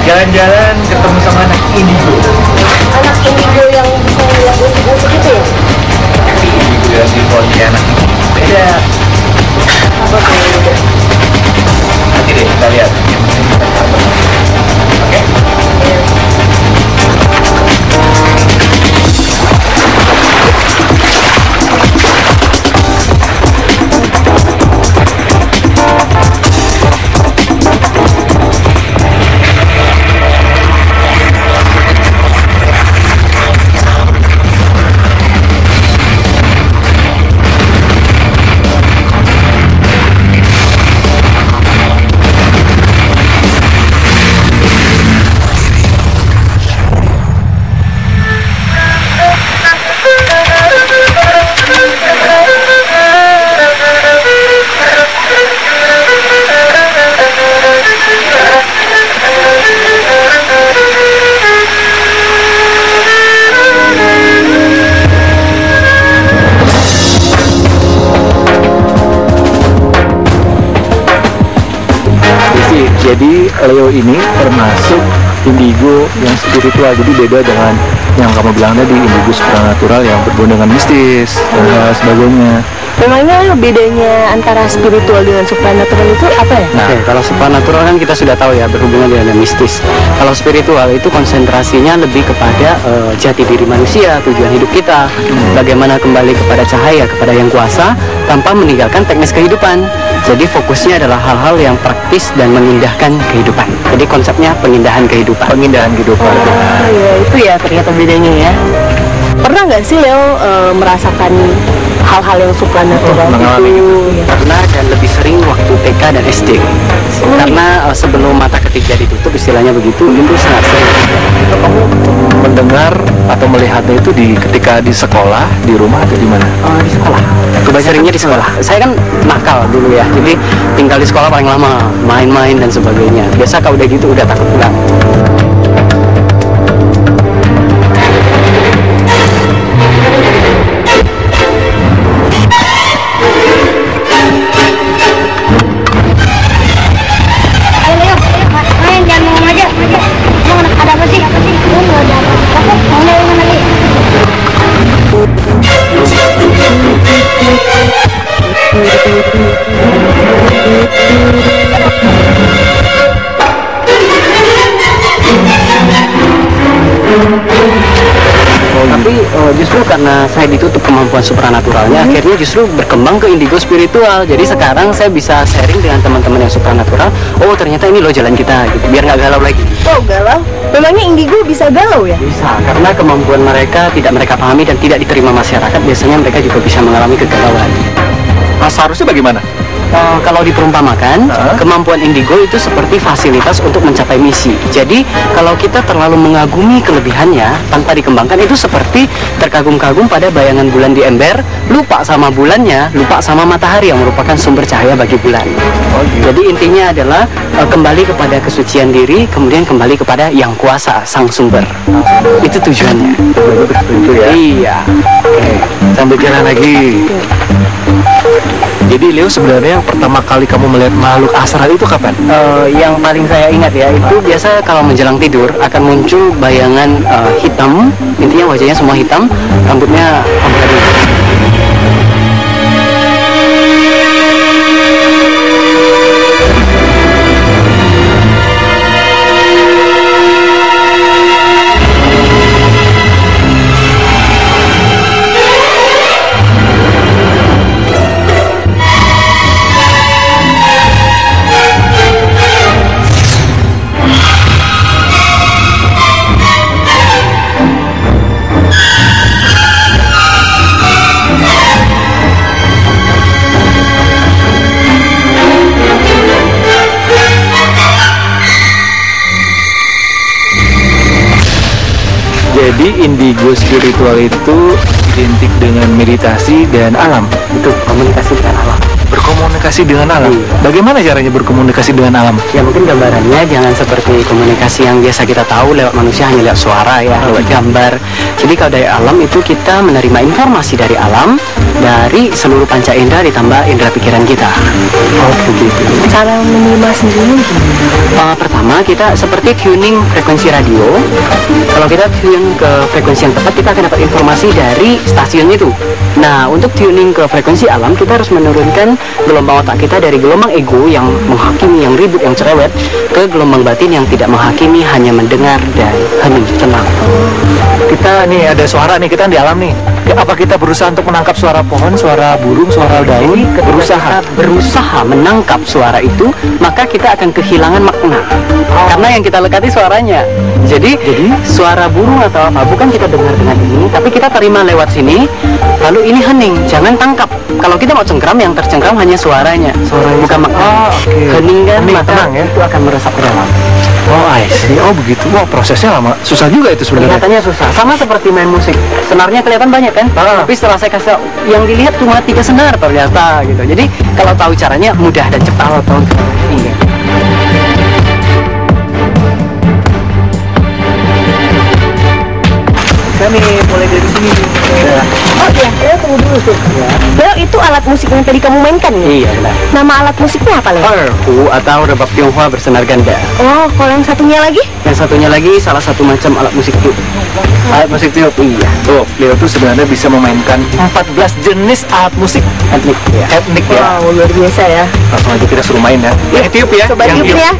jalan-jalan ketemu sama anak indigo. Anak indigo yang bisa ngeliat musik-musik itu ya? Tapi indigo yang di Pontianak ini beda. Apa tuh yang beda? Nanti deh kita lihat. Oke? Jadi Leo ini termasuk indigo yang spiritual, jadi beda dengan yang kamu bilang tadi, indigo supranatural yang berbau dengan mistis dan sebagainya. Memangnya bedanya antara spiritual dengan supranatural itu apa ya? Nah, kalau supranatural kan kita sudah tahu ya, berhubungan dengan yang mistis. Kalau spiritual itu konsentrasinya lebih kepada jati diri manusia, tujuan hidup kita, bagaimana kembali kepada cahaya, kepada yang kuasa, tanpa meninggalkan teknis kehidupan. Jadi fokusnya adalah hal-hal yang praktis dan mengindahkan kehidupan. Jadi konsepnya pengindahan kehidupan. Pengindahan kehidupan. Oh ya, itu ya ternyata bedanya ya. Pernah nggak sih Leo merasakan hal-hal yang supranatural mengalami itu? Pernah, dan lebih sering waktu TK dan SD. Karena sebelum mata ketiga ditutup, istilahnya begitu, itu sangat sering. Kamu mendengar atau melihatnya itu ketika di sekolah, di rumah atau di mana? Di sekolah. Seringnya di sekolah. Saya kan nakal dulu ya, jadi tinggal di sekolah paling lama, main-main dan sebagainya. Biasa kalau udah gitu udah takut pulang. Tapi justru karena saya ditutup kemampuan supranaturalnya, akhirnya justru berkembang ke indigo spiritual. Jadi sekarang saya bisa sharing dengan teman-teman yang supranatural. Oh ternyata ini loh jalan kita, gitu. Biar nggak galau lagi. Oh galau? Memangnya indigo bisa galau ya? Bisa, karena kemampuan mereka tidak mereka pahami dan tidak diterima masyarakat. Biasanya mereka juga bisa mengalami kegalauan. Seharusnya bagaimana? Kalau diperumpamakan, kemampuan indigo itu seperti fasilitas untuk mencapai misi. Jadi, kalau kita terlalu mengagumi kelebihannya tanpa dikembangkan, itu seperti terkagum-kagum pada bayangan bulan di ember, lupa sama bulannya, lupa sama matahari yang merupakan sumber cahaya bagi bulan. Jadi intinya adalah kembali kepada kesucian diri, kemudian kembali kepada yang kuasa, sang sumber. Itu tujuannya. Itu ya? Iya. Oke, sambil jalan lagi. Jadi Leo, sebenarnya yang pertama kali kamu melihat makhluk astral itu kapan? Yang paling saya ingat ya, itu biasa kalau menjelang tidur akan muncul bayangan hitam. Intinya wajahnya semua hitam, rambutnya abu-abu. Jadi indigo spiritual itu identik dengan meditasi dan alam. Itu komunikasi dengan alam. berkomunikasi dengan alam. Bagaimana caranya berkomunikasi dengan alam? Ya mungkin gambarannya jangan seperti komunikasi yang biasa kita tahu lewat manusia, hanya lewat suara ya, lewat gambar. Jadi kalau dari alam itu kita menerima informasi dari alam, dari seluruh panca indera ditambah indera pikiran kita. Oh begitu. Cara menerima sendiri gimana? Pertama kita seperti tuning frekuensi radio. Kalau kita tune ke frekuensi yang tepat, kita akan dapat informasi dari stasiun itu. Nah, untuk tuning ke frekuensi alam, kita harus menurunkan gelombang otak kita dari gelombang ego yang menghakimi, yang ribut, yang cerewet, ke gelombang batin yang tidak menghakimi, hanya mendengar dan hening, tenang. Kita nih ada suara nih, kita di alam nih. Apa kita berusaha untuk menangkap suara pohon, suara burung, suara daun? Berusaha menangkap suara itu, maka kita akan kehilangan makna. Karena yang kita lekati suaranya. Jadi suara burung atau apa bukan kita dengar dengan ini, tapi kita terima lewat sini, lalu ini hening, jangan tangkap. Kalau kita mau cengkram, yang tercengkram hanya suaranya, bukan makna. Hening kan, Hening, maka tenang ya. itu akan meresap ke dalam. Oh, I see. Oh begitu. Wah, prosesnya lama. Susah juga itu sebenarnya. Kelihatannya susah, sama seperti main musik. Senarnya kelihatan banyak kan, tapi setelah saya kasih tahu, yang dilihat cuma 3 senar ternyata gitu. Jadi kalau tahu caranya mudah dan cepat. Kalau tahu iya. Kami mulai dari sini. Oh iya, Leo tunggu dulu tuh. Leo, itu alat musik yang tadi kamu mainkan ya? Iya benar. Nama alat musiknya apa, Leo? Erhu atau rebab Tionghoa bersenar ganda. Oh, kalau yang satunya lagi? Yang satunya lagi salah satu macam alat musik tiup. Alat musik tiup. Iya. Tuh, Leo tuh sebenarnya bisa memainkan 14 jenis alat musik Etnik. Ya. etnik ya. Wow, luar biasa ya. Langsung aja kita suruh main ya. Yang tiup ya. Coba yang tiup ya.